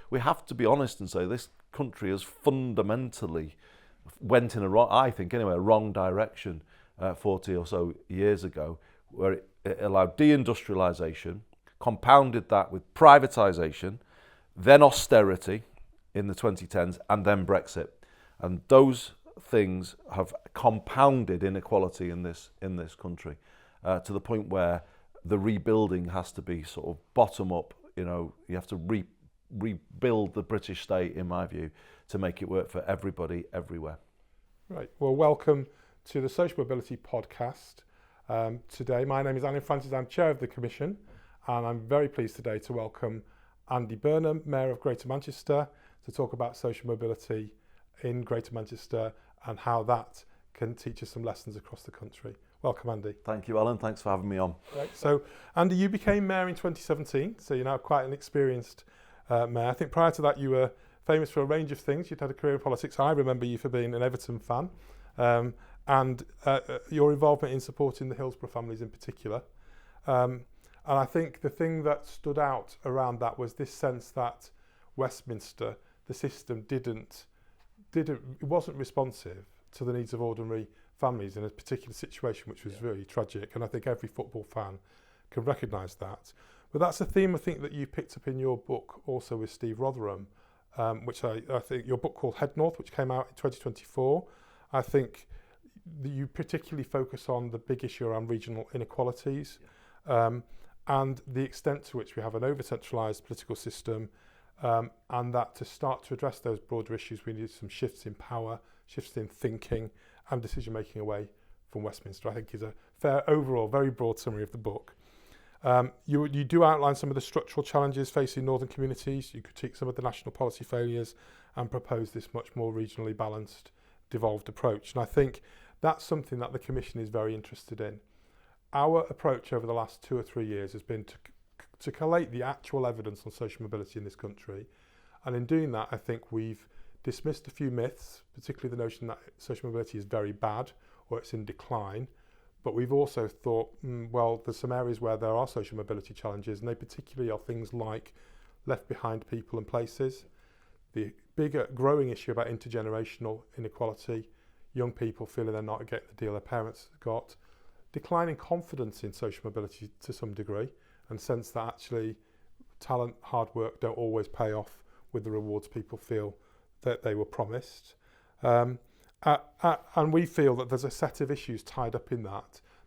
we have to be honest and say this country has fundamentally went in a wrong direction 40 or so years ago, where it allowed deindustrialization, compounded that with privatization, then austerity in the 2010s, and then Brexit. And those things have compounded inequality in this country to the point where the rebuilding has to be sort of bottom up. You have to rebuild the British state, in my view, to make it work for everybody, everywhere. Right. Well, welcome to the Social Mobility Podcast. Today, my name is Alun. I'm chair of the Commission, and I'm very pleased today to welcome Andy Burnham, Mayor of Greater Manchester, to talk about social mobility in Greater Manchester and how that can teach us some lessons across the country. Welcome, Andy. Thank you, Alan. Thanks for having me on. Right. So, Andy, you became Mayor in 2017, so you're now quite an experienced Mayor. I think prior to that you were famous for a range of things. You'd had a career in politics. I remember you for being an Everton fan and your involvement in supporting the Hillsborough families in particular. And I think the thing that stood out around that was this sense that Westminster, the system, it wasn't responsive to the needs of ordinary families in a particular situation, which was really tragic. And I think every football fan can recognise that. But that's a theme I think that you picked up in your book also with Steve Rotherham, which I think your book called Head North, which came out in 2024. I think you particularly focus on the big issue around regional inequalities and the extent to which we have an over-centralised political system, and that to start to address those broader issues, we need some shifts in power, shifts in thinking and decision-making away from Westminster, I think is a fair overall, very broad summary of the book. You do outline some of the structural challenges facing northern communities. You critique some of the national policy failures and propose this much more regionally balanced, devolved approach. And I think that's something that the Commission is very interested in. Our approach over the last 2 or 3 years has been to collate the actual evidence on social mobility in this country. And in doing that, I think we've dismissed a few myths, particularly the notion that social mobility is very bad or it's in decline. But we've also thought, well, there's some areas where there are social mobility challenges, and they particularly are things like left behind people and places, the bigger growing issue about intergenerational inequality, young people feeling they're not getting the deal their parents got, declining confidence in social mobility to some degree, and sense that actually talent, hard work don't always pay off with the rewards people feel that they were promised. And we feel that there's a set of issues tied up in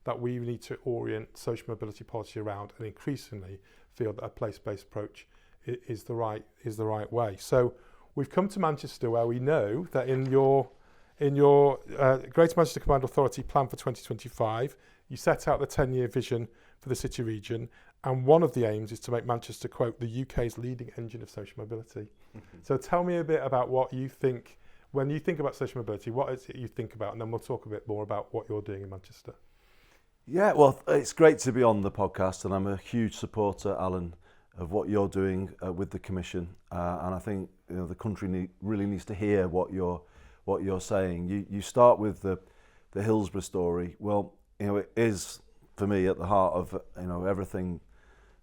that we need to orient social mobility policy around, and increasingly feel that a place-based approach is the right way. So we've come to Manchester, where we know that in your Greater Manchester Combined Authority plan for 2025, you set out the 10-year vision for the city region, and one of the aims is to make Manchester, quote, the UK's leading engine of social mobility. Mm-hmm. So tell me a bit about what you think. When you think about social mobility, what is it you think about? And then we'll talk a bit more about what you're doing in Manchester. Yeah, well, it's great to be on the podcast, and I'm a huge supporter, Alan, of what you're doing with the Commission. And I think the country really needs to hear what you're saying. You start with the Hillsborough story. Well, it is for me at the heart of everything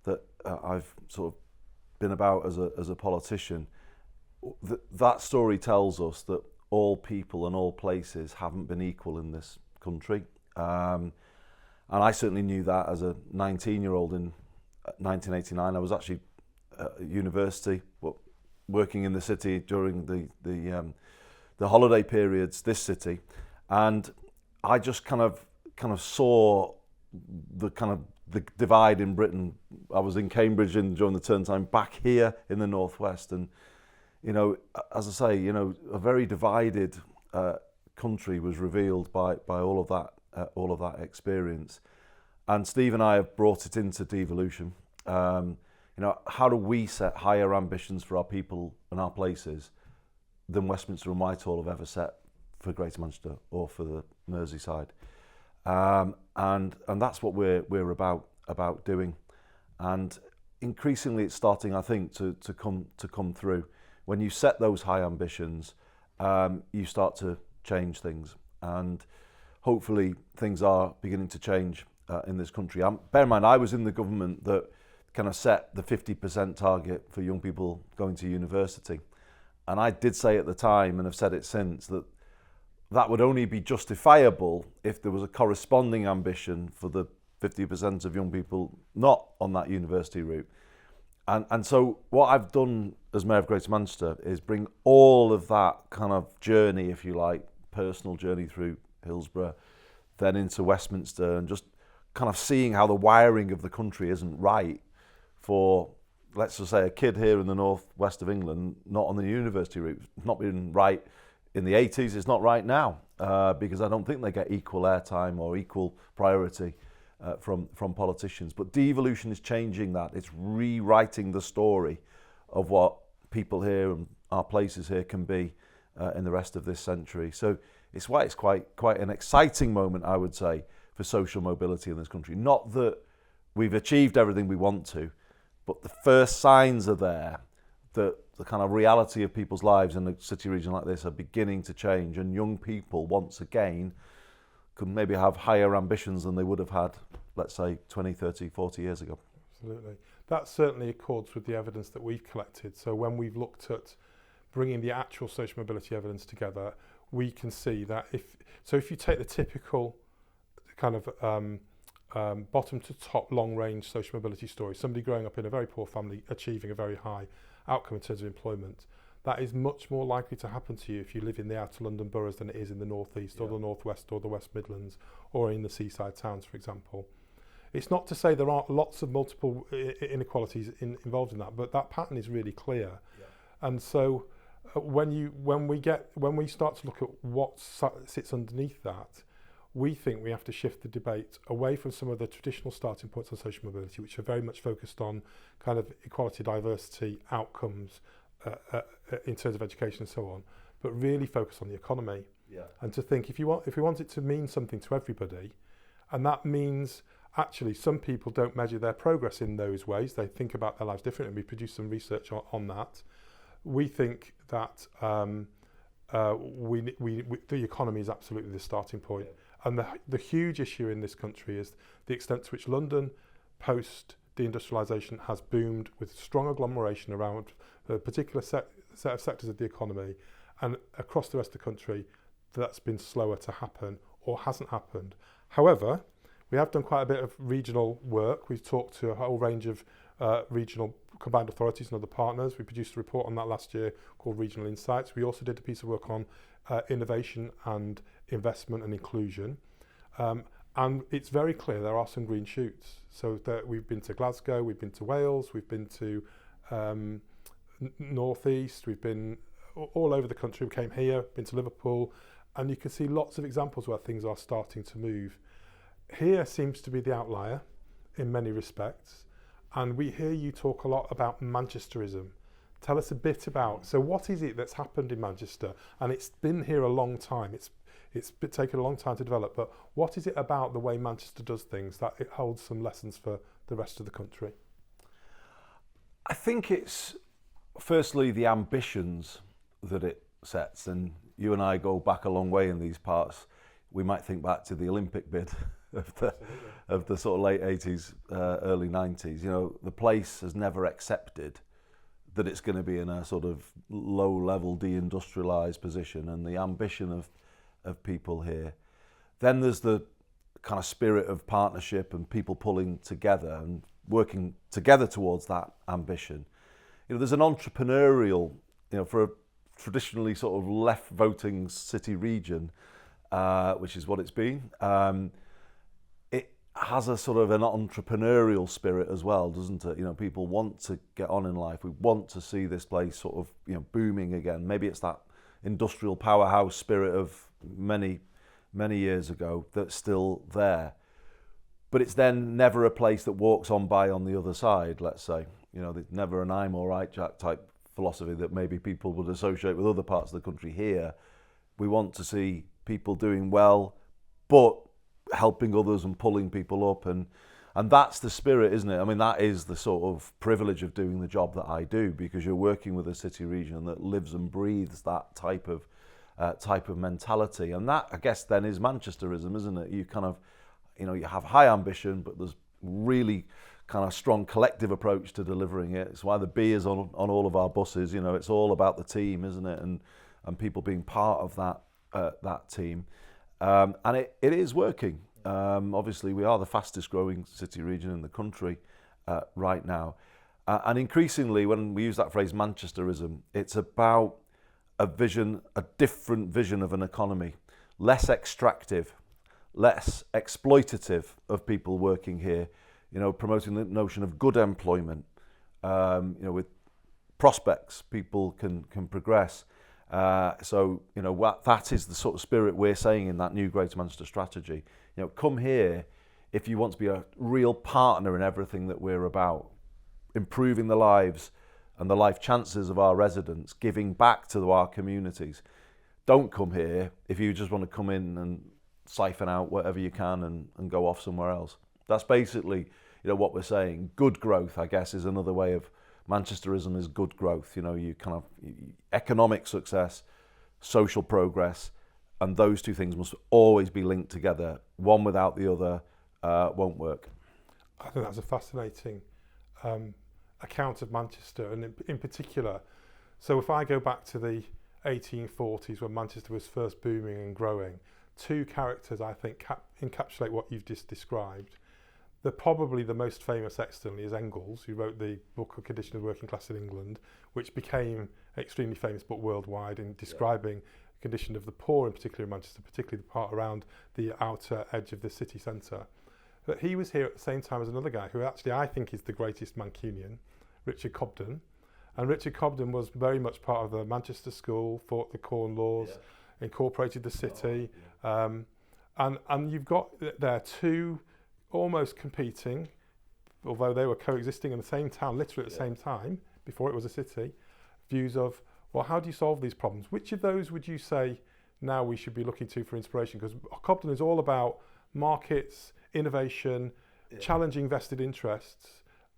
that I've sort of been about as a politician. That story tells us that all people and all places haven't been equal in this country. And I certainly knew that as a 19-year-old in 1989. I was actually at university, working in the city during the holiday periods, this city. And I just kind of saw the divide in Britain. I was in Cambridge during the term time, back here in the northwest, and as I say, a very divided country was revealed by all of that experience. And Steve and I have brought it into devolution. How do we set higher ambitions for our people and our places than Westminster and Whitehall have ever set for Greater Manchester or for the Merseyside? And that's what we're about doing. And increasingly, it's starting, I think, to come through. When you set those high ambitions, you start to change things, and hopefully things are beginning to change in this country. Bear in mind, I was in the government that kind of set the 50% target for young people going to university. And I did say at the time, and have said it since, that that would only be justifiable if there was a corresponding ambition for the 50% of young people not on that university route. And so what I've done as Mayor of Greater Manchester is bring all of that kind of journey, if you like, personal journey through Hillsborough, then into Westminster, and just kind of seeing how the wiring of the country isn't right for, let's just say, a kid here in the northwest of England, not on the university route. It's not been right in the 80s, it's not right now, because I don't think they get equal airtime or equal priority from politicians. But devolution is changing that. It's rewriting the story of what people here and our places here can be in the rest of this century. So it's why it's quite an exciting moment, I would say, for social mobility in this country. Not that we've achieved everything we want to, but the first signs are there that the kind of reality of people's lives in a city region like this are beginning to change, and young people once again could maybe have higher ambitions than they would have had, let's say, 20, 30, 40 years ago. Absolutely. That certainly accords with the evidence that we've collected. So when we've looked at bringing the actual social mobility evidence together, we can see that if you take the typical kind of bottom to top long range social mobility story, somebody growing up in a very poor family achieving a very high outcome in terms of employment, that is much more likely to happen to you if you live in the outer London boroughs than it is in the northeast or the northwest or the West Midlands or in the seaside towns, for example. It's not to say there aren't lots of multiple inequalities involved in that, but that pattern is really clear. Yeah. And so when we start to look at what sits underneath that, we think we have to shift the debate away from some of the traditional starting points on social mobility, which are very much focused on kind of equality, diversity, outcomes, in terms of education and so on, but really focus on the economy. Yeah. And to think if we want it to mean something to everybody, and that means actually some people don't measure their progress in those ways, they think about their lives differently, and we produced some research on that. We think that the economy is absolutely the starting point. Yeah. And the huge issue in this country is the extent to which London post de-industrialisation has boomed with strong agglomeration around a particular set of sectors of the economy, and across the rest of the country that's been slower to happen or hasn't happened. However, we have done quite a bit of regional work. We've talked to a whole range of regional combined authorities and other partners. We produced a report on that last year called Regional Insights. We also did a piece of work on innovation and investment and inclusion. And it's very clear there are some green shoots. So we've been to Glasgow, we've been to Wales, we've been to Northeast, we've been all over the country. We came here, been to Liverpool, and you can see lots of examples where things are starting to move. Here seems to be the outlier in many respects. And we hear you talk a lot about Manchesterism. Tell us a bit about, so what is it that's happened in Manchester? And it's been here a long time. It's taken a long time to develop, but what is it about the way Manchester does things that it holds some lessons for the rest of the country? I think it's firstly the ambitions that it sets, and you and I go back a long way in these parts. We might think back to the Olympic bid of the sort of late 80s, early 90s. You know, the place has never accepted that it's going to be in a sort of low-level de-industrialised position, and the ambition of people here. Then there's the kind of spirit of partnership and people pulling together and working together towards that ambition. You know, there's an entrepreneurial, you know, for a traditionally sort of left-voting city region, which is what it's been. It has a sort of an entrepreneurial spirit as well, doesn't it? You know, people want to get on in life. We want to see this place sort of, you know, booming again. Maybe it's that industrial powerhouse spirit of many years ago that's still there. But it's then never a place that walks on by on the other side, let's say. You know, there's never an I'm all right, Jack type philosophy that maybe people would associate with other parts of the country. Here, we want to see people doing well, but helping others and pulling people up, and that's the spirit, isn't it? I mean, that is the sort of privilege of doing the job that I do, because you're working with a city region that lives and breathes that type of mentality, and that, I guess, then is Manchesterism, isn't it? You kind of, you know, you have high ambition, but there's really kind of strong collective approach to delivering it. It's why the B is on all of our buses. You know, it's all about the team, isn't it? And people being part of that team. And it is working. Obviously, we are the fastest growing city region in the country right now. And increasingly, when we use that phrase Manchesterism, it's about a different vision of an economy, less extractive, less exploitative of people working here, you know, promoting the notion of good employment, you know, with prospects, people can progress. So, you know, that is the sort of spirit we're saying in that new Greater Manchester strategy. You know, come here if you want to be a real partner in everything that we're about, improving the lives and the life chances of our residents, giving back to our communities. Don't come here if you just want to come in and siphon out whatever you can and go off somewhere else. That's basically, you know, what we're saying. Good growth, I guess, is another way of Manchesterism is good growth. You know, you kind of economic success, social progress, and those two things must always be linked together. One without the other won't work. I think that's a fascinating account of Manchester, and in particular, so if I go back to the 1840s when Manchester was first booming and growing, two characters I think encapsulate what you've just described. Probably the most famous externally is Engels, who wrote the book A Condition of the Working Class in England, which became an extremely famous book worldwide in describing the condition of the poor, in particular in Manchester, particularly the part around the outer edge of the city centre. But he was here at the same time as another guy who actually I think is the greatest Mancunian, Richard Cobden. And Richard Cobden was very much part of the Manchester School, fought the Corn Laws, incorporated the city. And you've got there two almost competing, although they were coexisting in the same town, literally at the same time, before it was a city, views of, well, how do you solve these problems? Which of those would you say now we should be looking to for inspiration? Because Cobden is all about markets, innovation, challenging vested interests,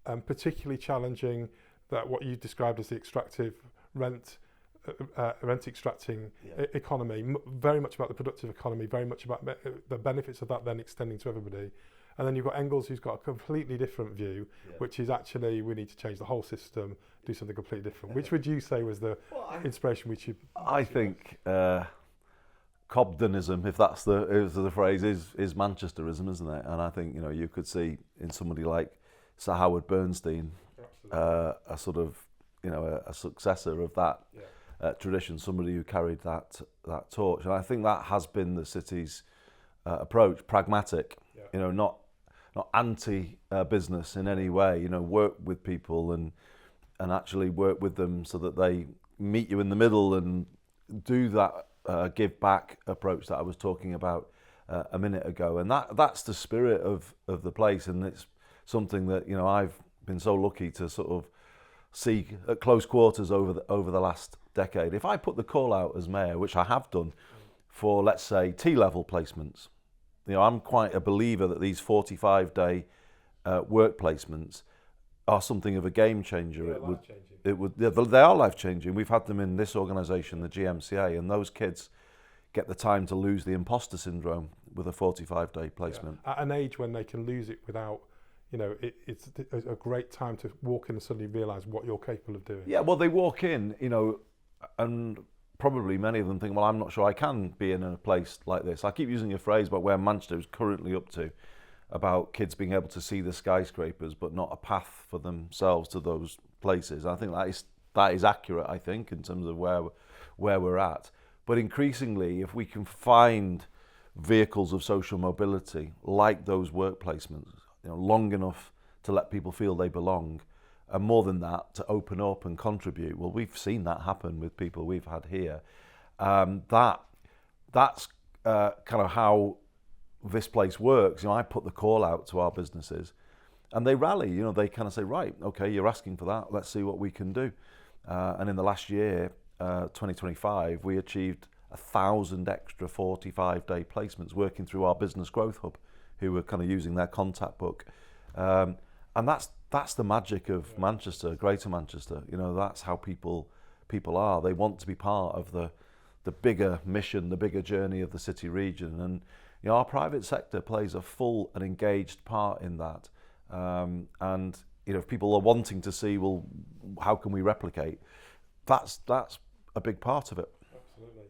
and particularly challenging that what you described as the extractive rent extracting economy, very much about the productive economy, very much about the benefits of that then extending to everybody. And then you've got Engels, who's got a completely different view, which is actually we need to change the whole system, do something completely different. Which would you say was the inspiration we should? I think Cobdenism, if that's the phrase, is Manchesterism, isn't it? And I think, you know, you could see in somebody like Sir Howard Bernstein a sort of, you know, a successor of that tradition, somebody who carried that torch. And I think that has been the city's approach, pragmatic, you know, not anti-business in any way, you know, work with people and actually work with them so that they meet you in the middle and do that give back approach that I was talking about a minute ago. And that's the spirit of the place, and it's something that, you know, I've been so lucky to sort of see at close quarters over the last decade. If I put the call out as mayor, which I have done, for, let's say, T-level placements, you know, I'm quite a believer that these 45-day work placements are something of a game changer. They are life changing. We've had them in this organisation, the GMCA, and those kids get the time to lose the imposter syndrome with a 45-day placement. At an age when they can lose it without, you know, it's a great time to walk in and suddenly realise what you're capable of doing. Yeah, well, they walk in, you know, and probably many of them think, well, I'm not sure I can be in a place like this. I keep using a phrase about where Manchester is currently up to, about kids being able to see the skyscrapers, but not a path for themselves to those places. I think that is accurate, I think, in terms of where we're at. But increasingly, if we can find vehicles of social mobility, like those work placements, you know, long enough to let people feel they belong, and more than that, to open up and contribute. Well, we've seen that happen with people we've had here. That's kind of how this place works. You know, I put the call out to our businesses, and they rally. You know, they kind of say, right, okay, you're asking for that. Let's see what we can do. And in the last year, 2025, we achieved 1,000 extra 45-day placements working through our business growth hub, who were kind of using their contact book. And that's the magic of Manchester, Greater Manchester. You know, that's how people are. They want to be part of the bigger mission, the bigger journey of the city region. And, you know, our private sector plays a full and engaged part in that. And if people are wanting to see, well, how can we replicate? That's a big part of it. Absolutely.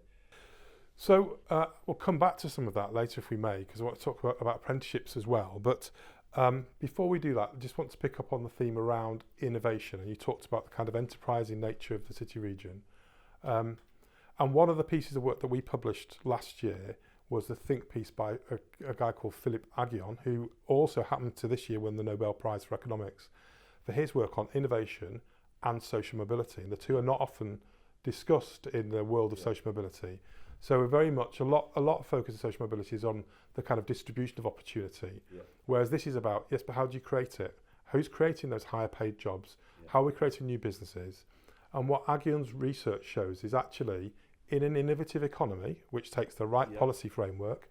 So we'll come back to some of that later if we may, because I want to talk about apprenticeships as well. But before we do that, I just want to pick up on the theme around innovation. And you talked about the kind of enterprising nature of the city region. And one of the pieces of work that we published last year was the think piece by a guy called Philip Aghion, who also happened to this year win the Nobel Prize for Economics for his work on innovation and social mobility. And the two are not often discussed in the world of social mobility. So we're very much, a lot of focus of social mobility is on the kind of distribution of opportunity, whereas this is about, yes, but how do you create it? Who's creating those higher paid jobs? How are we creating new businesses? And what Aghion's research shows is actually in an innovative economy, which takes the right policy framework,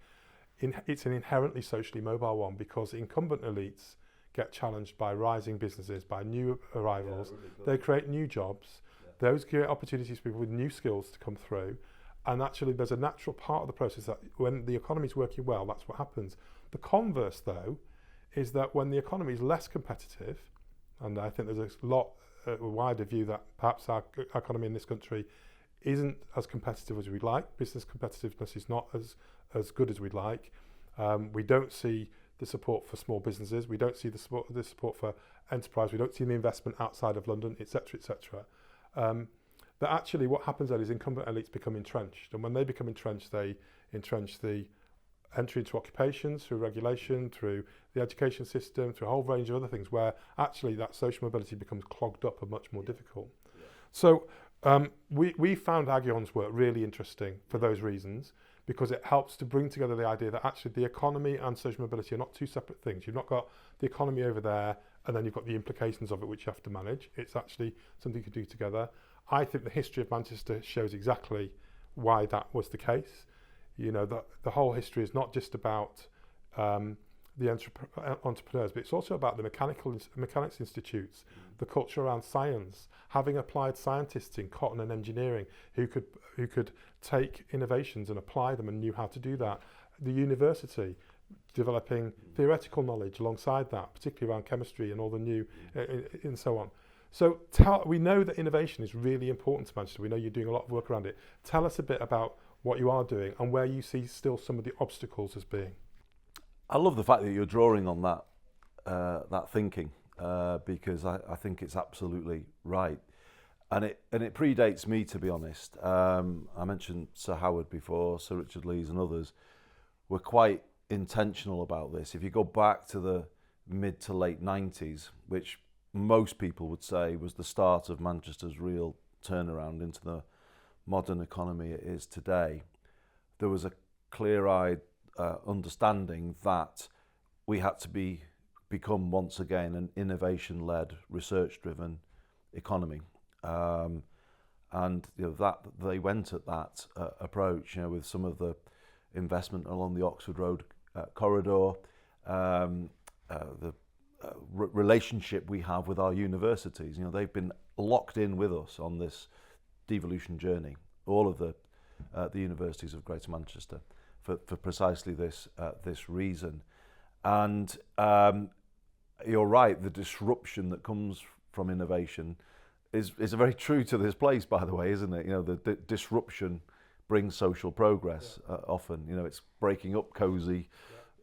it's an inherently socially mobile one, because incumbent elites get challenged by rising businesses, by new arrivals. Really cool. They create new jobs. Those create opportunities for people with new skills to come through. And actually, there's a natural part of the process that when the economy is working well, that's what happens. The converse, though, is that when the economy is less competitive, and I think there's a wider view that perhaps our economy in this country isn't as competitive as we'd like. Business competitiveness is not as good as we'd like. We don't see the support for small businesses. We don't see the support for enterprise. We don't see the investment outside of London, etc., etc. That actually what happens then is incumbent elites become entrenched. And when they become entrenched, they entrench the entry into occupations through regulation, through the education system, through a whole range of other things where actually that social mobility becomes clogged up and much more difficult. So we found Aghion's work really interesting for those reasons, because it helps to bring together the idea that actually the economy and social mobility are not two separate things. You've not got the economy over there and then you've got the implications of it which you have to manage. It's actually something you can do together. I think the history of Manchester shows exactly why that was the case. You know, the whole history is not just about the entrepreneurs, but it's also about the mechanics institutes, the culture around science, having applied scientists in cotton and engineering who could take innovations and apply them and knew how to do that. The university developing theoretical knowledge alongside that, particularly around chemistry and all the new and so on. So we know that innovation is really important to Manchester. We know you're doing a lot of work around it. Tell us a bit about what you are doing and where you see still some of the obstacles as being. I love the fact that you're drawing on that thinking because I think it's absolutely right, and it predates me, to be honest. I mentioned Sir Howard before, Sir Richard Lees and others were quite intentional about this. If you go back to the mid to late 90s, which most people would say was the start of Manchester's real turnaround into the modern economy it is today, there was a clear-eyed understanding that we had to become once again an innovation-led, research-driven economy, and that they went at that approach. With some of the investment along the Oxford Road corridor, the relationship we have with our universities. They've been locked in with us on this devolution journey. All of the universities of Greater Manchester. For precisely this reason. And you're right, the disruption that comes from innovation is very true to this place, by the way, isn't it? The disruption brings social progress often. It's breaking up cosy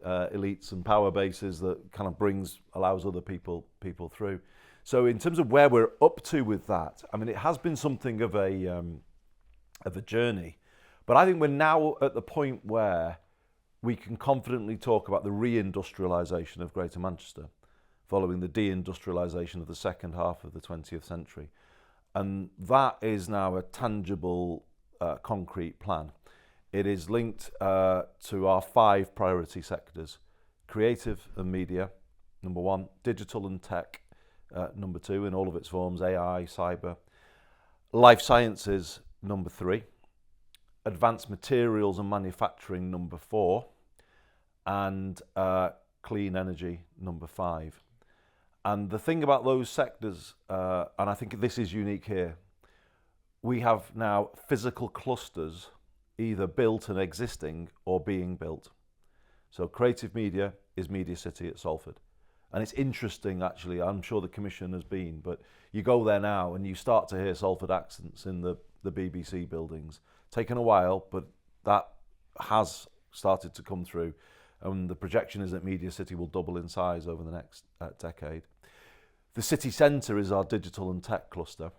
elites and power bases that kind of allows other people through. So in terms of where we're up to with that, I mean, it has been something of a journey. But I think we're now at the point where we can confidently talk about the re-industrialization of Greater Manchester following the de-industrialization of the second half of the 20th century. And that is now a tangible, concrete plan. It is linked to our 5 priority sectors: creative and media, number 1, digital and tech, number 2, in all of its forms, AI, cyber, life sciences, number 3, advanced materials and manufacturing, number 4, and clean energy, number 5. And the thing about those sectors, and I think this is unique here, we have now physical clusters either built and existing or being built. So creative media is Media City at Salford. And it's interesting, actually. I'm sure the Commission has been, but you go there now and you start to hear Salford accents in the BBC buildings. Taken a while, but that has started to come through. And the projection is that Media City will double in size over the next decade. The city centre is our digital and tech cluster.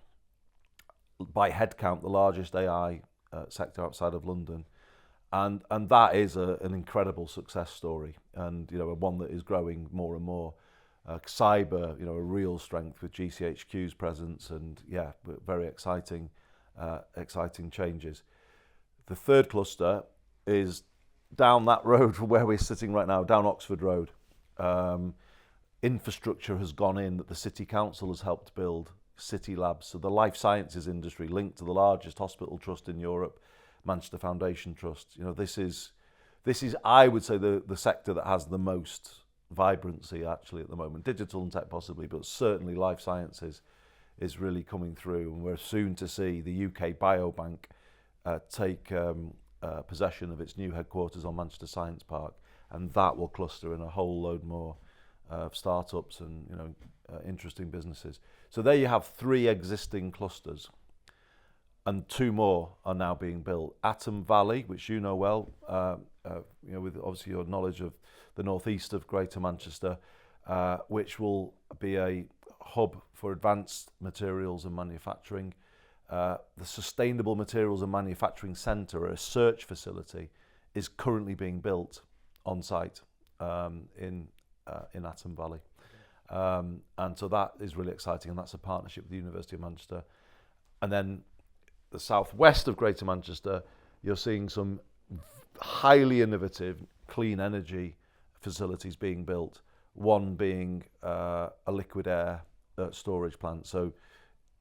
By headcount, the largest AI sector outside of London. And that is an incredible success story, and one that is growing more and more. Cyber, a real strength with GCHQ's presence, and very exciting changes. The third cluster is down that road from where we're sitting right now, down Oxford Road. Infrastructure has gone in that the City Council has helped build. City Labs, so the life sciences industry linked to the largest hospital trust in Europe, Manchester Foundation Trust. This is I would say the sector that has the most vibrancy actually at the moment. Digital and tech possibly, but certainly life sciences is really coming through, and we're soon to see the UK Biobank take possession of its new headquarters on Manchester Science Park, and that will cluster in a whole load more startups and interesting businesses. So there you have 3 existing clusters, and 2 more are now being built. Atom Valley, which you know well, with obviously your knowledge of the northeast of Greater Manchester, which will be a hub for advanced materials and manufacturing. The Sustainable Materials and Manufacturing Centre, a research facility, is currently being built on site in Atom Valley. And so that is really exciting, and that's a partnership with the University of Manchester. And then the southwest of Greater Manchester, you're seeing some highly innovative clean energy facilities being built, one being a liquid air storage plant. So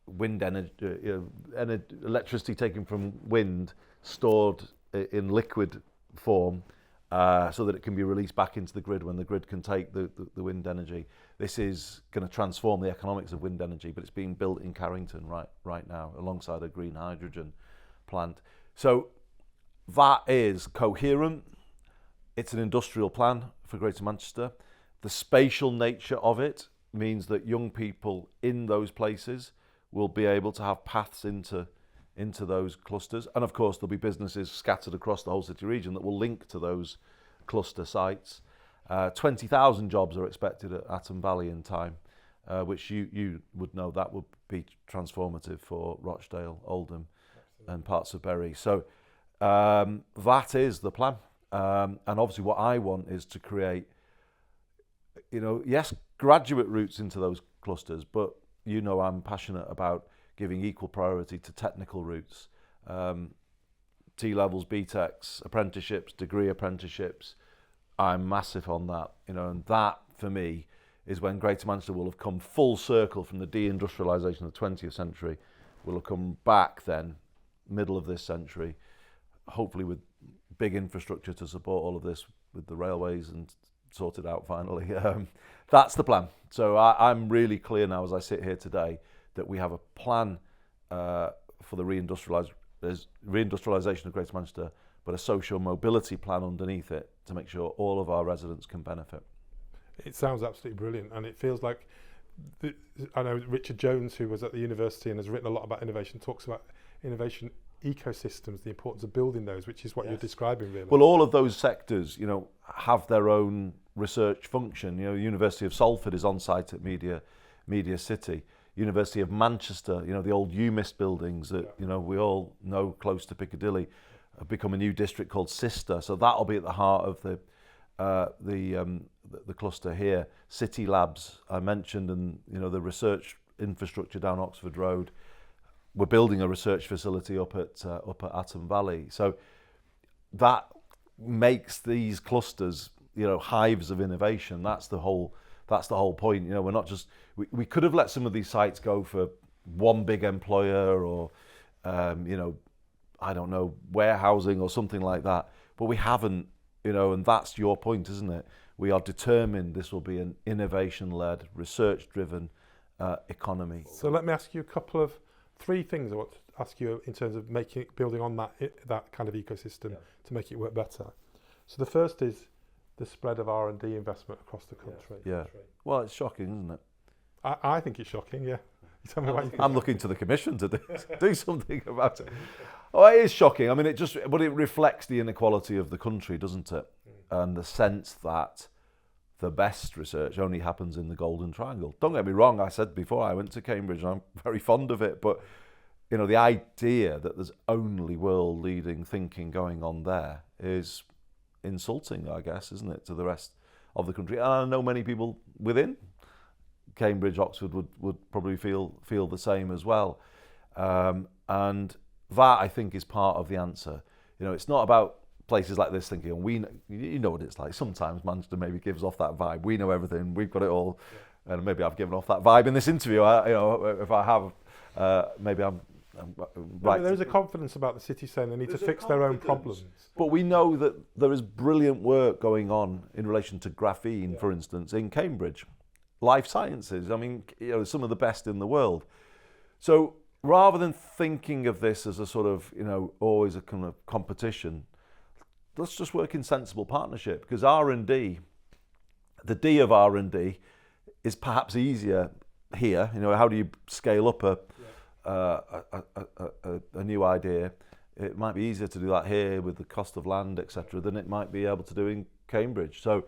wind energy, electricity taken from wind, stored in liquid form, so that it can be released back into the grid when the grid can take the wind energy. This is going to transform the economics of wind energy, but it's being built in Carrington right now alongside a green hydrogen plant. So that is coherent. It's an industrial plan for Greater Manchester. The spatial nature of it means that young people in those places will be able to have paths into those clusters. And of course, there'll be businesses scattered across the whole city region that will link to those cluster sites. 20,000 jobs are expected at Atom Valley in time, which you would know that would be transformative for Rochdale, Oldham, and parts of Bury. So that is the plan. And obviously what I want is to create, yes, graduate routes into those clusters, but I'm passionate about giving equal priority to technical routes, T-levels, BTECs, apprenticeships, degree apprenticeships. I'm massive on that, and that for me is when Greater Manchester will have come full circle from the deindustrialisation of the 20th century. We'll have come back then, middle of this century, hopefully with big infrastructure to support all of this with the railways and sorted out finally. That's the plan. So I'm really clear now as I sit here today that we have a plan for the reindustrialisation of Greater Manchester, but a social mobility plan underneath it to make sure all of our residents can benefit. It sounds absolutely brilliant, and it feels like, I know Richard Jones, who was at the university and has written a lot about innovation, talks about innovation ecosystems, the importance of building those, which is what you're describing really. Well, all of those sectors, have their own research function. University of Salford is on site at Media City. University of Manchester, the old UMIST buildings that we all know close to Piccadilly, have become a new district called Sister. So that'll be at the heart of the cluster here. City Labs I mentioned, and the research infrastructure down Oxford Road. We're building a research facility up at Atom Valley. So that makes these clusters, hives of innovation. That's the whole point. We're not just, we could have let some of these sites go for one big employer or, I don't know, warehousing or something like that. But we haven't, and that's your point, isn't it? We are determined this will be an innovation-led, research-driven economy. So let me ask you 3 things I want to ask you in terms of building on that kind of ecosystem to make it work better. So the first is, the spread of R&D investment across the country. Yeah. Well, it's shocking, isn't it? I think it's shocking, yeah. You tell me what you think. I'm looking to the Commission to do something about it. Oh, it is shocking. I mean, but it reflects the inequality of the country, doesn't it? And the sense that the best research only happens in the Golden Triangle. Don't get me wrong, I said before, I went to Cambridge and I'm very fond of it, but you know, the idea that there's only world-leading thinking going on there is insulting, I guess, isn't it, to the rest of the country? And I know many people within Cambridge, Oxford would probably feel the same as well. And that, I think, is part of the answer. You know, it's not about places like this thinking, you know what it's like. Sometimes Manchester maybe gives off that vibe. We know everything. We've got it all. Yeah. And maybe I've given off that vibe in this interview. If I have, maybe I'm right. There is a confidence about the city saying they need to fix their own problems. But we know that there is brilliant work going on in relation to graphene, for instance, in Cambridge. Life sciences, I mean, you know, some of the best in the world. So rather than thinking of this as a sort of, you know, always a kind of competition, let's just work in sensible partnership, because R&D, the D of R&D is perhaps easier here. You know, how do you scale up a new idea? It might be easier to do that here with the cost of land, etc., than it might be able to do in Cambridge. So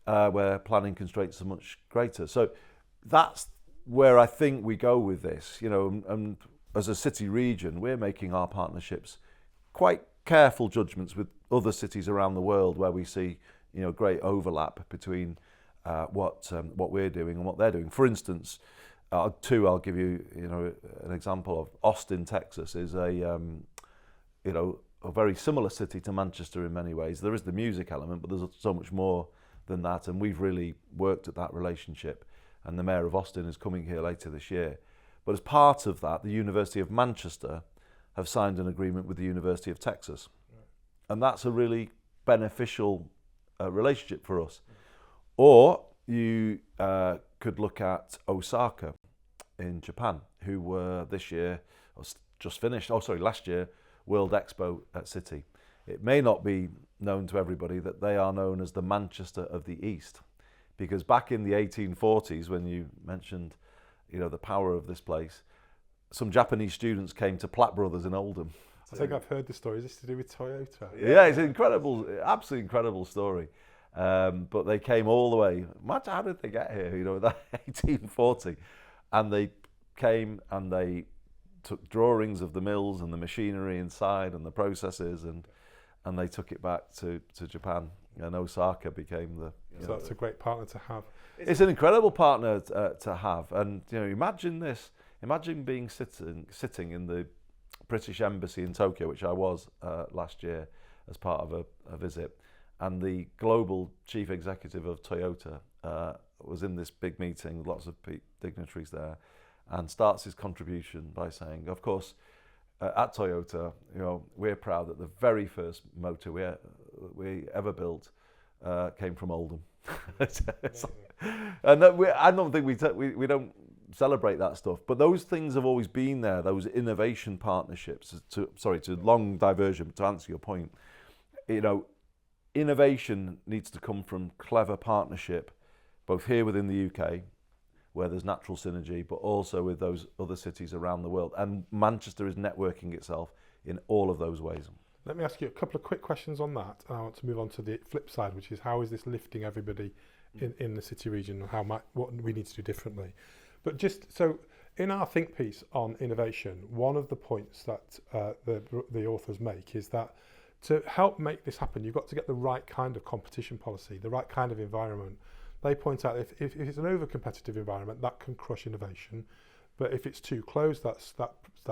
where planning constraints are much greater. So that's where I think we go with this, you know, and as a city region, we're making our partnerships quite careful judgments with other cities around the world where we see, you know, great overlap between what we're doing and what they're doing. For instance, I'll give you, you know, an example of Austin, Texas is a very similar city to Manchester in many ways. There is the music element, but there's so much more than that, and we've really worked at that relationship, and the Mayor of Austin is coming here later this year. But as part of that, the University of Manchester have signed an agreement with the University of Texas, and that's a really beneficial relationship for us. Or you could look at Osaka in Japan, who were last year, World Expo at City. It may not be known to everybody that they are known as the Manchester of the East, because back in the 1840s, when you mentioned, you know, the power of this place, some Japanese students came to Platt Brothers in Oldham. I think I've heard the story. Is this to do with Toyota? Yeah, it's incredible, absolutely incredible story. But they came all the way. Imagine how did they get here? You know, that 1840, and they came and they took drawings of the mills and the machinery inside and the processes, and they took it back to Japan, and Osaka became the. So that's a great partner to have. It's an incredible partner to have, and you know, imagine this. Imagine being sitting in the British Embassy in Tokyo, which I was last year as part of a visit, and the global chief executive of Toyota was in this big meeting, lots of dignitaries there, and starts his contribution by saying, of course, at Toyota, you know, we're proud that the very first motor we ever built came from Oldham. And I don't think we don't celebrate that stuff, but those things have always been there. Those innovation partnerships. To long diversion, to answer your point, you know, innovation needs to come from clever partnership, both here within the UK, where there's natural synergy, but also with those other cities around the world. And Manchester is networking itself in all of those ways. Let me ask you a couple of quick questions on that. I want to move on to the flip side, which is how is this lifting everybody in the city region, and what we need to do differently. But just so, in our think piece on innovation, one of the points that the authors make is that to help make this happen, you've got to get the right kind of competition policy, the right kind of environment. They point out if it's an over-competitive environment, that can crush innovation, but if it's too closed, that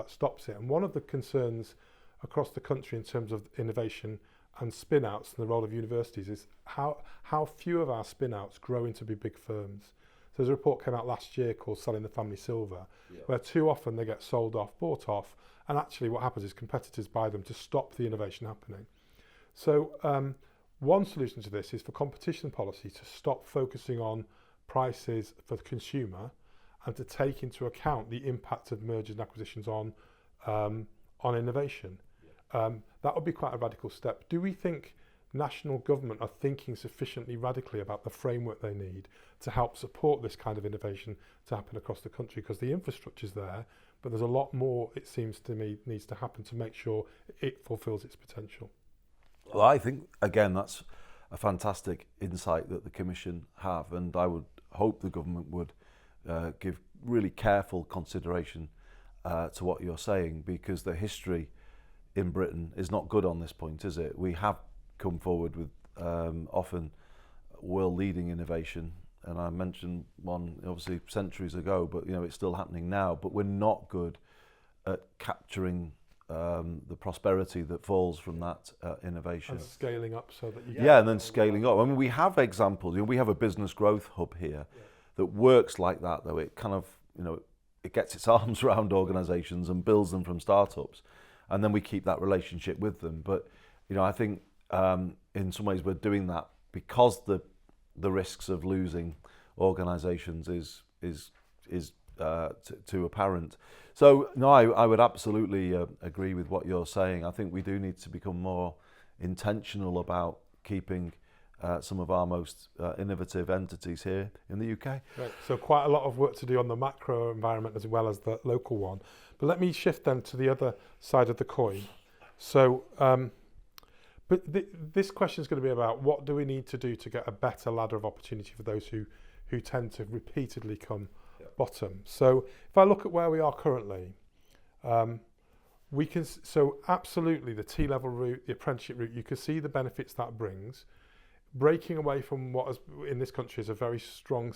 stops it. And one of the concerns across the country in terms of innovation and spin-outs and the role of universities is how few of our spin-outs grow into big firms. So there's a report came out last year called Selling the Family Silver, where too often they get sold off, bought off, and actually what happens is competitors buy them to stop the innovation happening. So one solution to this is for competition policy to stop focusing on prices for the consumer and to take into account the impact of mergers and acquisitions on innovation. That would be quite a radical step. Do we think national government are thinking sufficiently radically about the framework they need to help support this kind of innovation to happen across the country, because the infrastructure's there, but there's a lot more, it seems to me, needs to happen to make sure it fulfills its potential. Well, I think, again, that's a fantastic insight that the Commission have, and I would hope the government would give really careful consideration to what you're saying, because the history in Britain is not good on this point, is it? We have come forward with often world-leading innovation, and I mentioned one obviously centuries ago, but it's still happening now. But we're not good at capturing the prosperity that falls from that innovation. And scaling up so that you and then scaling up. I mean, we have examples. We have a business growth hub here that works like that, though. It kind of, it gets its arms around organisations and builds them from startups, and then we keep that relationship with them. But I think in some ways we're doing that because the risks of losing organisations is too apparent. So no, I would absolutely agree with what you're saying. I think we do need to become more intentional about keeping some of our most innovative entities here in the UK. Right. So quite a lot of work to do on the macro environment as well as the local one. But let me shift then to the other side of the coin. So, this question is going to be about what do we need to do to get a better ladder of opportunity for those who tend to repeatedly come bottom. So if I look at where we are currently, we can, so absolutely the T-level route, the apprenticeship route, you can see the benefits that brings. Breaking away from what is, in this country is a very strong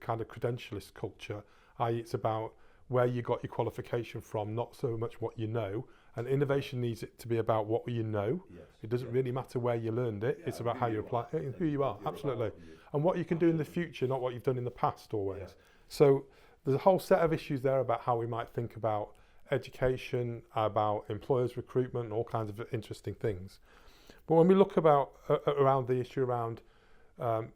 kind of credentialist culture, i.e. it's about where you got your qualification from, not so much what you know. And innovation needs it to be about what you know. Yes. It doesn't really matter where you learned it, it's about how you apply it, who you are, absolutely. And what you can do in the future, not what you've done in the past always. Yeah. So there's a whole set of issues there about how we might think about education, about employers' recruitment, and all kinds of interesting things. But when we look about around the issue around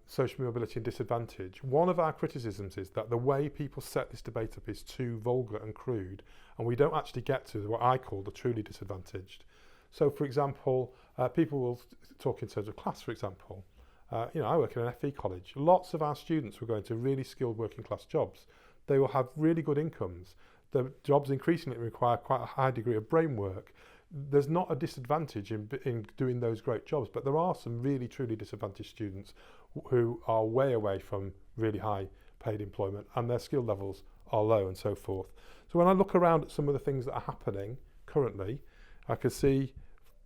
social mobility and disadvantage, one of our criticisms is that the way people set this debate up is too vulgar and crude, and we don't actually get to what I call the truly disadvantaged. So, for example, people will talk in terms of class, for example. I work in an FE college. Lots of our students will go into really skilled working class jobs. They will have really good incomes. The jobs increasingly require quite a high degree of brain work. There's not a disadvantage in doing those great jobs, but there are some really truly disadvantaged students who are way away from really high paid employment, and their skill levels are low and so forth. So when I look around at some of the things that are happening currently, I can see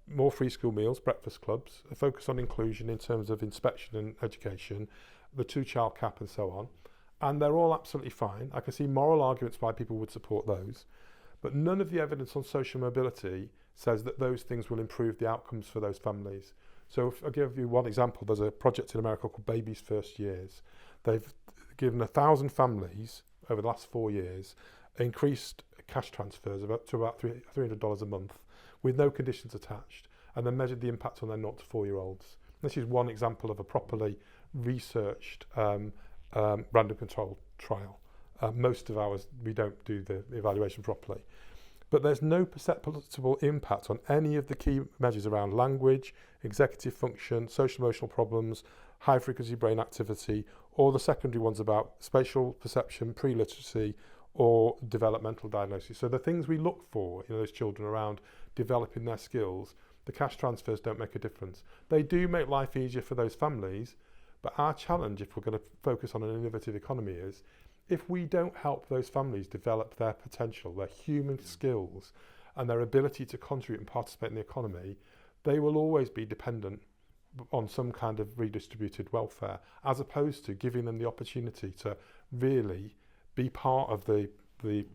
more free school meals, breakfast clubs, a focus on inclusion in terms of inspection and education, the 2-child cap and so on. And they're all absolutely fine. I can see moral arguments why people would support those. But none of the evidence on social mobility says that those things will improve the outcomes for those families. So if I give you one example, there's a project in America called Babies First Years. They've given 1,000 families over the last 4 years increased cash transfers to about $300 a month with no conditions attached, and then measured the impact on their 0 to 4-year-olds. This is one example of a properly researched random control trial. Most of ours, we don't do the evaluation properly. But there's no perceptible impact on any of the key measures around language, executive function, social emotional problems, high frequency brain activity, or the secondary ones about spatial perception, pre-literacy, or developmental diagnosis. So the things we look for in those children around developing their skills, the cash transfers don't make a difference. They do make life easier for those families, but our challenge, if we're going to focus on an innovative economy, is if we don't help those families develop their potential, their human skills, and their ability to contribute and participate in the economy, they will always be dependent on some kind of redistributed welfare, as opposed to giving them the opportunity to really be part of the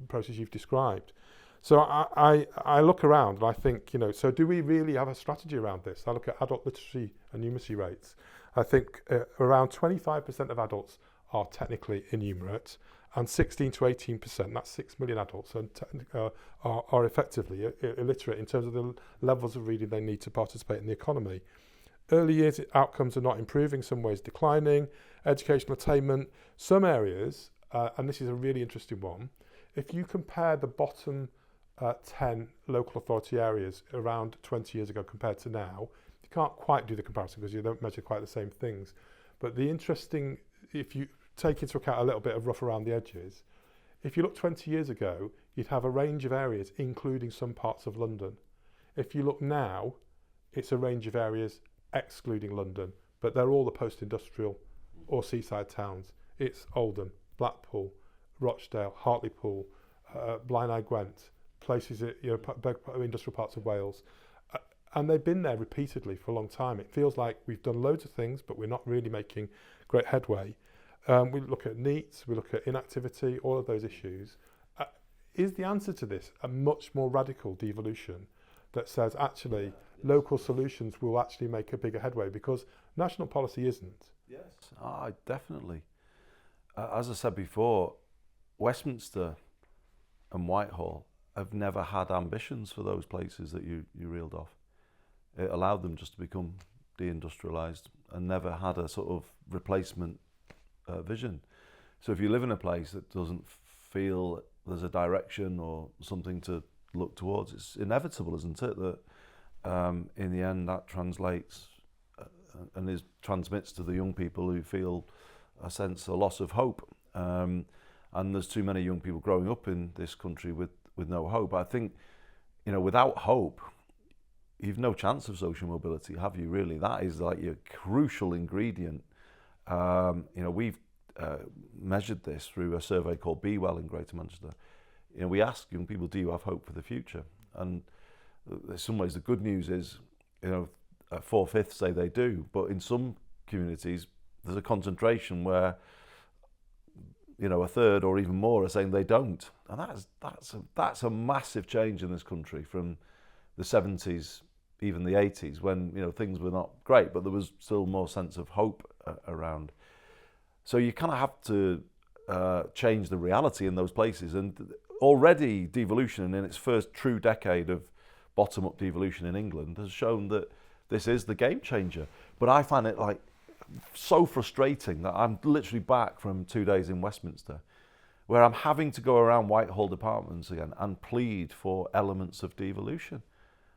process you've described. So I look around and I think, so do we really have a strategy around this? I look at adult literacy and numeracy rates. I think around 25% of adults are technically innumerate, and 16 to 18%, that's 6 million adults, are effectively illiterate in terms of the levels of reading they need to participate in the economy. Early years outcomes are not improving, some ways declining. Educational attainment, some areas, and this is a really interesting one, if you compare the bottom 10 local authority areas around 20 years ago compared to now, You can't quite do the comparison because you don't measure quite the same things. But the interesting, if you take into account a little bit of rough around the edges, if you look 20 years ago, you'd have a range of areas, including some parts of London. If you look now, it's a range of areas excluding London, but they're all the post-industrial or seaside towns. It's Oldham, Blackpool, Rochdale, Hartlepool, Blaenau Gwent, places, industrial parts of Wales. And they've been there repeatedly for a long time. It feels like we've done loads of things, but we're not really making great headway. We look at NEET, we look at inactivity, all of those issues. Is the answer to this a much more radical devolution that says actually local solutions will actually make a bigger headway, because national policy isn't? Yes, definitely. As I said before, Westminster and Whitehall have never had ambitions for those places that you reeled off. It allowed them just to become deindustrialised and never had a sort of replacement vision. So if you live in a place that doesn't feel there's a direction or something to look towards, it's inevitable, isn't it, that in the end that translates and transmits to the young people who feel a loss of hope. And there's too many young people growing up in this country with no hope. I think, without hope, you've no chance of social mobility, have you, really? That is like your crucial ingredient. We've measured this through a survey called Be Well in Greater Manchester. We ask young people, do you have hope for the future? And in some ways the good news is, 4/5 say they do, but in some communities there's a concentration where, a third or even more are saying they don't. And that's a massive change in this country from the 70s, even the 80s, when things were not great, but there was still more sense of hope around. So you kind of have to change the reality in those places. And already devolution, in its first true decade of bottom-up devolution in England, has shown that this is the game changer. But I find it so frustrating that I'm literally back from 2 days in Westminster, where I'm having to go around Whitehall departments again and plead for elements of devolution.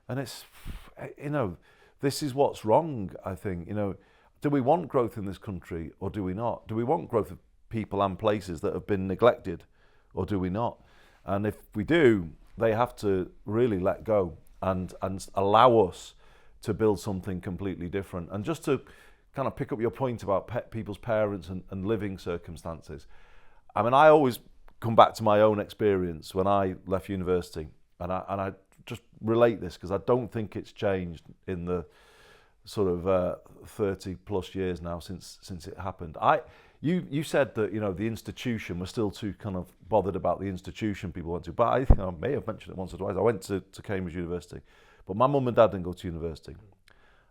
And it's, this is what's wrong, I think. Do we want growth in this country or do we not? Do we want growth of people and places that have been neglected or do we not? And if we do, they have to really let go and allow us to build something completely different. And just to kind of pick up your point about people's parents and living circumstances, I mean, I always come back to my own experience when I left university, and I just relate this because I don't think it's changed in the sort of 30 plus years now since it happened. You said that the institution was still too kind of bothered about the institution people went to, but I think I may have mentioned it once or twice. I went to Cambridge University, but my mum and dad didn't go to university,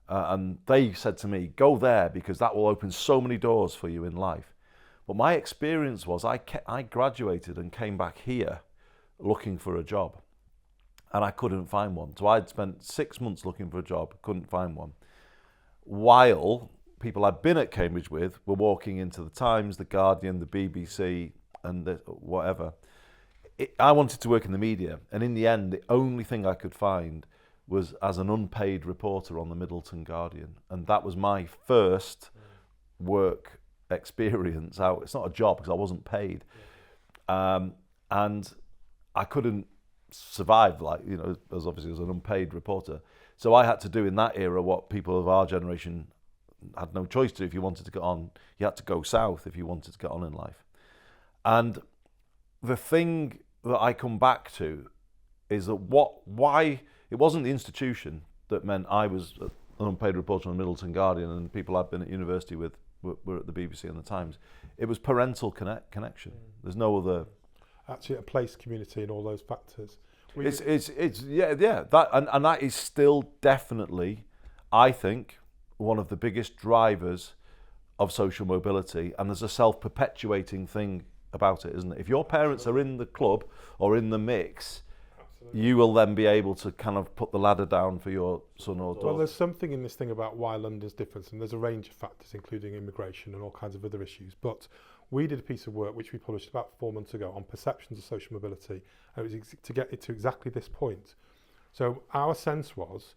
and they said to me, "Go there because that will open so many doors for you in life." But my experience was I graduated and came back here looking for a job, and I couldn't find one. So I'd spent 6 months looking for a job, couldn't find one, while people I'd been at Cambridge with were walking into the Times, the Guardian, the BBC, and whatever. I wanted to work in the media, and in the end, the only thing I could find was as an unpaid reporter on the Middleton Guardian, and that was my first work experience out. It's not a job because I wasn't paid, and I couldn't survive as obviously as an unpaid reporter. So I had to do in that era what people of our generation had no choice to. If you wanted to get on, you had to go south if you wanted to get on in life. And the thing that I come back to is that why it wasn't the institution that meant I was an unpaid reporter on the Middleton Guardian and people I'd been at university with were at the BBC and the Times. It was parental connection. There's no other. Actually, a place, community, and all those factors. It's that and that is still definitely, I think, one of the biggest drivers of social mobility, and there's a self-perpetuating thing about it, isn't it? If your parents are in the club or in the mix, you will then be able to kind of put the ladder down for your son or daughter. Well, there's something in this thing about why London's different, and there's a range of factors, including immigration and all kinds of other issues. But we did a piece of work which we published about 4 months ago on perceptions of social mobility, and it was to get it to exactly this point. So our sense was